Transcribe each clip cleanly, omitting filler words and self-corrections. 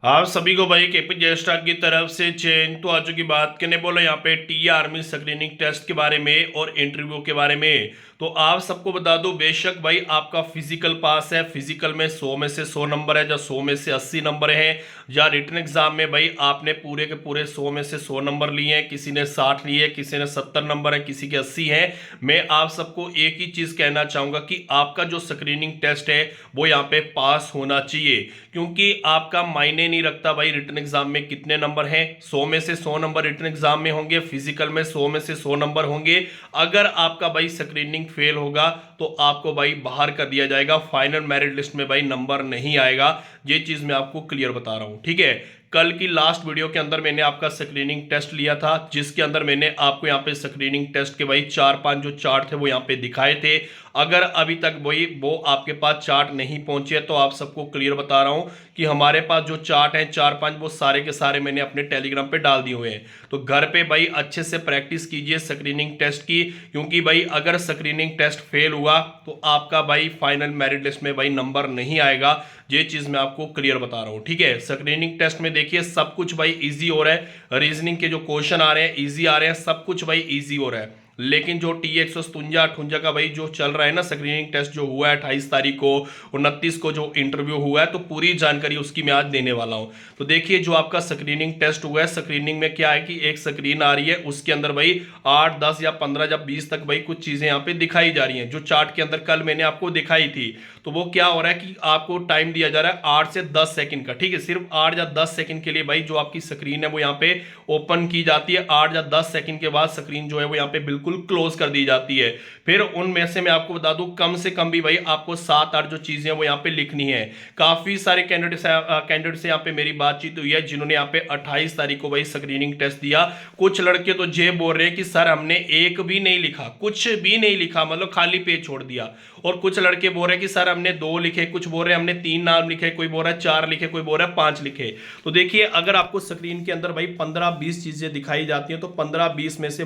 आप सभी को भाई केपीजे स्टाफ की तरफ से चेन तो आ चुकी। बात करने बोलो यहाँ पे टी आर्मी स्क्रीनिंग टेस्ट के बारे में और इंटरव्यू के बारे में। तो आप सबको बता दो, बेशक भाई आपका फिजिकल पास है, फिजिकल में 100 में से 100 नंबर है, या 100 में से 80 नंबर है, या रिटन एग्जाम में भाई आपने पूरे के पूरे 100 में से 100 नंबर लिए हैं, किसी ने 60 लिए, किसी ने 70 नंबर है, किसी के 80 हैं। मैं आप सबको एक ही चीज कहना चाहूंगा कि आपका जो स्क्रीनिंग टेस्ट है वो यहाँ पे पास होना चाहिए, क्योंकि आपका मायने नहीं रखता भाई रिटन एग्जाम में कितने नंबर हैं। 100 में से 100 नंबर रिटन एग्जाम में होंगे, फिजिकल में 100 में से 100 नंबर होंगे। अगर आपका भाई स्क्रीनिंग फेल होगा तो आपको भाई बाहर कर दिया जाएगा, फाइनल मेरिट लिस्ट में भाई नंबर नहीं आएगा। ये चीज मैं आपको क्लियर बता रहा हूं, ठीक है। कल की लास्ट वीडियो के अंदर मैंने आपका स्क्रीनिंग टेस्ट लिया था, जिसके अंदर मैंने आपको यहाँ पे स्क्रीनिंग टेस्ट के भाई 4-5 जो चार्ट थे वो यहाँ पे दिखाए थे। अगर अभी तक भाई वो आपके पास चार्ट नहीं पहुंचे तो आप सबको क्लियर बता रहा हूं कि हमारे पास जो चार्ट हैं 4-5 वो सारे के सारे मैंने अपने टेलीग्राम पे डाल दिए हुए हैं। तो घर पे भाई अच्छे से प्रैक्टिस कीजिए स्क्रीनिंग टेस्ट की, क्योंकि भाई अगर स्क्रीनिंग टेस्ट फेल हुआ तो आपका भाई फाइनल मेरिट लिस्ट में भाई नंबर नहीं आएगा। ये चीज मैं आपको क्लियर बता रहा हूं, ठीक है। स्क्रीनिंग टेस्ट में देखिए सब कुछ भाई इजी हो रहा है, रीजनिंग के जो क्वेश्चन आ रहे हैं इजी आ रहे हैं, सब कुछ भाई इजी हो रहा है। लेकिन जो टी 157 का भाई जो चल रहा है ना, स्क्रीनिंग टेस्ट जो हुआ है 28 तारीख को, 29 को जो इंटरव्यू हुआ है, तो पूरी जानकारी उसकी मैं आज देने वाला हूं। तो देखिए जो आपका स्क्रीनिंग टेस्ट हुआ है, स्क्रीनिंग में क्या है कि एक स्क्रीन आ रही है, उसके अंदर भाई 8, 10 या 15 या 20 तक भाई कुछ चीजें यहाँ पे दिखाई जा रही हैं, जो चार्ट के अंदर कल मैंने आपको दिखाई थी। तो वो क्या हो रहा है कि आपको टाइम दिया जा रहा है 8 से 10 सेकंड का, ठीक है। सिर्फ 8 या 10 सेकंड के लिए भाई जो आपकी स्क्रीन है वो यहाँ पे ओपन की जाती है। 8 या 10 सेकंड के बाद स्क्रीन जो है वो यहाँ पे बिल्कुल क्लोज कर दी जाती है। फिर उनमें से मैं आपको बता दूं कम से कम भी भाई आपको 7-8 जो चीजें हैं वो यहाँ पे लिखनी है। काफी सारे कैंडिडेट से यहाँ पे मेरी बातचीत हुई है जिन्होंने यहाँ पे 28 तारीख को भाई स्क्रीनिंग टेस्ट दिया। कुछ लड़के तो ये बोल रहे हैं कि सर हमने एक भी नहीं लिखा, कुछ भी नहीं लिखा, मतलब खाली पेज छोड़ दिया। और कुछ लड़के बोल रहे हैं कि सर हमने 2 लिखे, कुछ बोल रहे हैं हमने 3 नाम लिखे, कोई बोल रहा है 4 लिखे, कोई बोल रहा है 5 लिखे। तो देखिए अगर आपको स्क्रीन के अंदर भाई 15-20 चीजें दिखाई जाती हैं तो 15-20 में से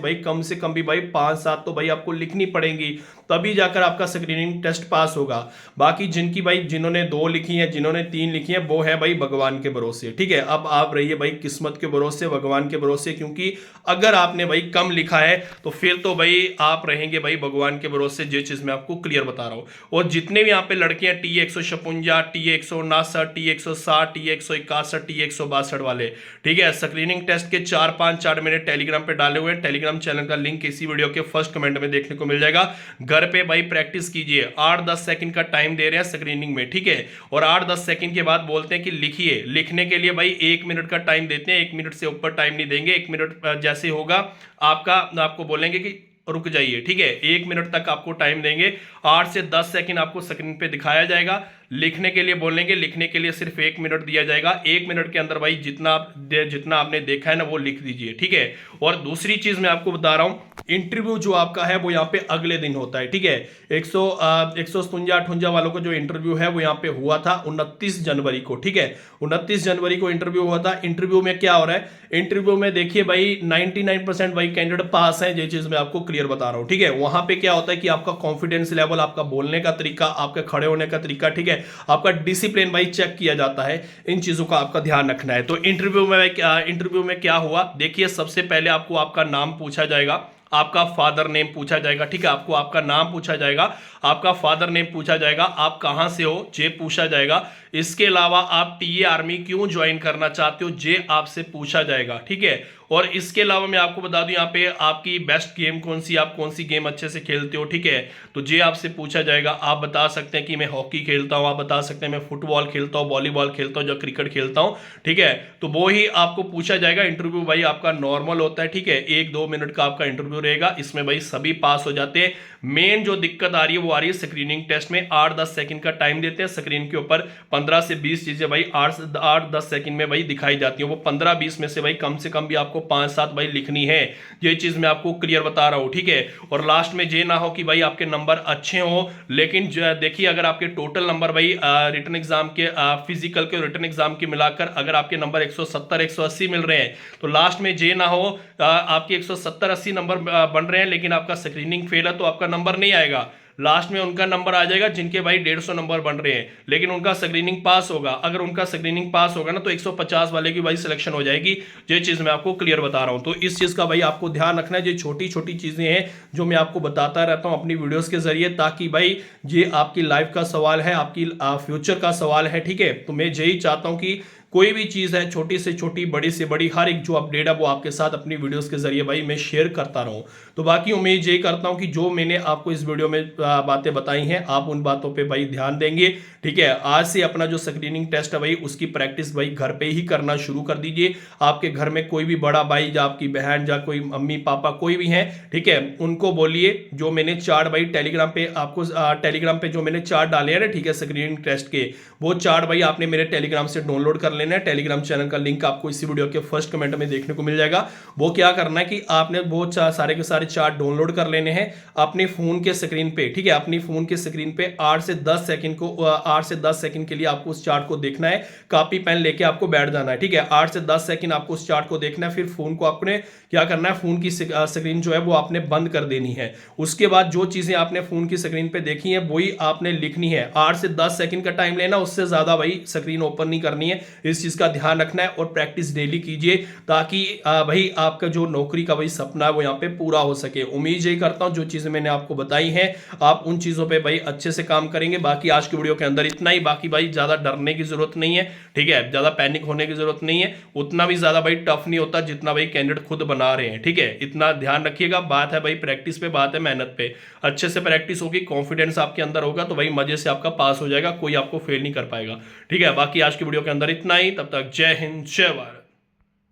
कम भी भाई 5-7 तो भाई आपको लिखनी पड़ेंगी, तभी जाकर आपका स्क्रीनिंग टेस्ट पास होगा। बाकी जिन्होंने 2 लिखी हैं, जिन्होंने 3 लिखी हैं, वो है भाई भगवान के भरोसे, ठीक है। अब आप रहिए भाई किस्मत के भरोसे, भगवान के भरोसे, क्योंकि अगर आपने भाई कम लिखा है तो फिर तो भाई आप रहेंगे भाई भगवान के भरोसे। ये चीज मैं आपको क्लियर बता रहा हूं। और जितने भी यहाँ पे लड़के हैं T 156, T 159, T 160, T 161, T 162 वाले, ठीक है, स्क्रीनिंग टेस्ट के 4-5 चार्ट मैंने टेलीग्राम पे डाले हुए हैं। टेलीग्राम चैनल का लिंक इसी वीडियो के फर्स्ट कमेंट में देखने को मिल जाएगा। घर पे भाई प्रैक्टिस कीजिए। 8-10 सेकंड का टाइम दे रहे हैं स्क्रीनिंग में, ठीक है। और 8-10 सेकंड के बाद बोलते हैं कि लिखिए। लिखने के लिए भाई 1 मिनट का टाइम देते हैं, 1 मिनट से ऊपर टाइम नहीं देंगे। 1 मिनट जैसे होगा आपको बोलेंगे कि रुक जाइए, ठीक है। 1 मिनट तक आपको टाइम देंगे, 8 से 10 सेकंड आपको स्क्रीन पे दिखाया जाएगा। लिखने के लिए बोलेंगे, लिखने के लिए सिर्फ 1 मिनट दिया जाएगा। 1 मिनट के अंदर भाई जितना आपने देखा है ना वो लिख दीजिए, ठीक है। और दूसरी चीज मैं आपको बता रहा हूं, इंटरव्यू जो आपका है वो यहाँ पे अगले दिन होता है, ठीक है। 157-58 वालों को जो इंटरव्यू है वो यहाँ पे हुआ था 29 जनवरी को, ठीक है। 29 जनवरी को इंटरव्यू हुआ था। इंटरव्यू में क्या हो रहा है, इंटरव्यू में देखिए भाई 99% भाई कैंडिडेट पास है। ये चीज मैं आपको क्लियर बता रहा हूं, ठीक है। वहां पे क्या होता है कि आपका कॉन्फिडेंस लेवल, आपका बोलने का तरीका, आपके खड़े होने का तरीका, ठीक है, आपका डिसिप्लिन भाई चेक किया जाता है। इन चीजों का आपका ध्यान रखना है। तो इंटरव्यू में क्या हुआ, देखिए सबसे पहले आपको आपका नाम पूछा जाएगा, आपका फादर नेम पूछा जाएगा, ठीक है। आपको आपका नाम पूछा जाएगा, आपका फादर नेम पूछा जाएगा, आप कहां से हो ये पूछा जाएगा। इसके अलावा आप टीए आर्मी क्यों ज्वाइन करना चाहते हो ये आपसे पूछा जाएगा, ठीक है। और इसके अलावा मैं आपको बता दूं यहाँ पे आपकी बेस्ट गेम कौन सी, आप कौन सी गेम अच्छे से खेलते हो, ठीक है। तो ये आपसे पूछा जाएगा। आप बता सकते हैं कि मैं हॉकी खेलता हूं, आप बता सकते हैं मैं फुटबॉल खेलता हूं, वॉलीबॉल खेलता हूं, या क्रिकेट खेलता हूं, ठीक है। तो वो ही आपको पूछा जाएगा। इंटरव्यू भाई आपका नॉर्मल होता है, ठीक है। 1-2 मिनट का आपका इंटरव्यू रहेगा, इसमें भाई सभी पास हो जाते हैं। मेन जो दिक्कत आ रही है वो आ रही है स्क्रीनिंग टेस्ट में। 8-10 सेकंड का टाइम देते हैं, स्क्रीन के ऊपर 15 से 20 चीजें भाई 8-10 सेकंड में भाई दिखाई जाती है। वो 15-20 में से भाई कम से कम भी आपको 5-7 भाई लिखनी है। ये चीज मैं आपको क्लियर बता रहा हूं, ठीक है। और लास्ट में ये ना हो कि भाई आपके नंबर अच्छे हो, लेकिन देखिए अगर आपके टोटल नंबर भाई रिटन एग्जाम के, फिजिकल के रिटन एग्जाम के मिलाकर अगर आपके नंबर 170-180 मिल रहे हैं, तो लास्ट में ये ना हो आपके 170-80 नंबर बन रहे हैं लेकिन आपका स्क्रीनिंग फेल है तो आपका नंबर नहीं आएगा। लास्ट में उनका नंबर आ जाएगा जिनके भाई 150 नंबर बन रहे हैं, लेकिन उनका स्क्रीनिंग पास होगा। अगर उनका स्क्रीनिंग पास होगा ना तो 150 वाले की भाई सिलेक्शन हो जाएगी। ये चीज़ मैं आपको क्लियर बता रहा हूँ, तो इस चीज़ का भाई आपको ध्यान रखना है। ये छोटी छोटी चीज़ें हैं जो मैं आपको बताता रहता हूँ अपनी वीडियोस के जरिए, ताकि भाई ये आपकी लाइफ का सवाल है, आपकी फ्यूचर का सवाल है, ठीक है। तो मैं यही चाहता हूँ कि कोई भी चीज़ है, छोटी से छोटी, बड़ी से बड़ी, हर एक जो अपडेट है वो आपके साथ अपनी वीडियोस के जरिए भाई मैं शेयर करता रहूं। तो बाकी उम्मीद यही करता हूं कि जो मैंने आपको इस वीडियो में बातें बताई हैं आप उन बातों पे भाई ध्यान देंगे, ठीक है। आज से अपना जो स्क्रीनिंग टेस्ट है भाई उसकी प्रैक्टिस भाई घर पे ही करना शुरू कर दीजिए। आपके घर में कोई भी बड़ा भाई या आपकी बहन या कोई मम्मी पापा कोई भी है, ठीक है, उनको बोलिए जो मैंने चार्ट भाई टेलीग्राम पे आपको टेलीग्राम पे जो मैंने चार्ट डाले हैं ना, ठीक है, स्क्रीनिंग टेस्ट के, वो चार्ट भाई आपने मेरे टेलीग्राम से डाउनलोड कर लेना है। टेलीग्राम चैनल का लिंक आपको इसी वीडियो के फर्स्ट कमेंट में देखने को मिल जाएगा। वो क्या करना है कि आपने वो सारे के सारे चार्ट डाउनलोड कर लेने हैं अपने फोन के स्क्रीन पे, ठीक है। अपनी फोन के स्क्रीन पे 8 से 10 सेकंड को 8 से 10 सेकंड के लिए आपको उस चार्ट को देखना है। कॉपी पेन लेके आपको बैठ जाना है, ठीक है। 8 से 10 सेकंड आपको उस चार्ट को देखना है। फिर फोन को आपने क्या करना है, फोन की स्क्रीन जो है वो आपने बंद कर देनी है। उसके बाद जो चीजें आपने फोन की स्क्रीन पे देखी है वही आपने लिखनी है। 8 से 10 सेकंड का टाइम लेना, उससे ज्यादा भाई स्क्रीन ओपन नहीं करनी है। इस चीज का ध्यान रखना है और प्रैक्टिस डेली कीजिए, ताकि भाई आपका जो नौकरी का भाई सपना है वो यहाँ पे पूरा हो सके। उम्मीद यही करता हूँ जो चीजें मैंने आपको बताई हैं आप उन चीजों पे भाई अच्छे से काम करेंगे। बाकी आज की वीडियो के अंदर इतना ही। बाकी भाई ज्यादा डरने की जरूरत नहीं है, ठीक है, ज्यादा पैनिक होने की जरूरत नहीं है। उतना भी ज्यादा भाई टफ नहीं होता जितना भाई कैंडिडेट खुद बना रहे हैं, ठीक है। इतना ध्यान रखिएगा। बात है भाई प्रैक्टिस पे, बात है मेहनत पे। अच्छे से प्रैक्टिस होगी, कॉन्फिडेंस आपके अंदर होगा तो भाई मजे से आपका पास हो जाएगा, कोई आपको फेल नहीं कर पाएगा, ठीक है। बाकी आज की वीडियो के अंदर इतना ही। तब तक जय हिंद, जय भारत।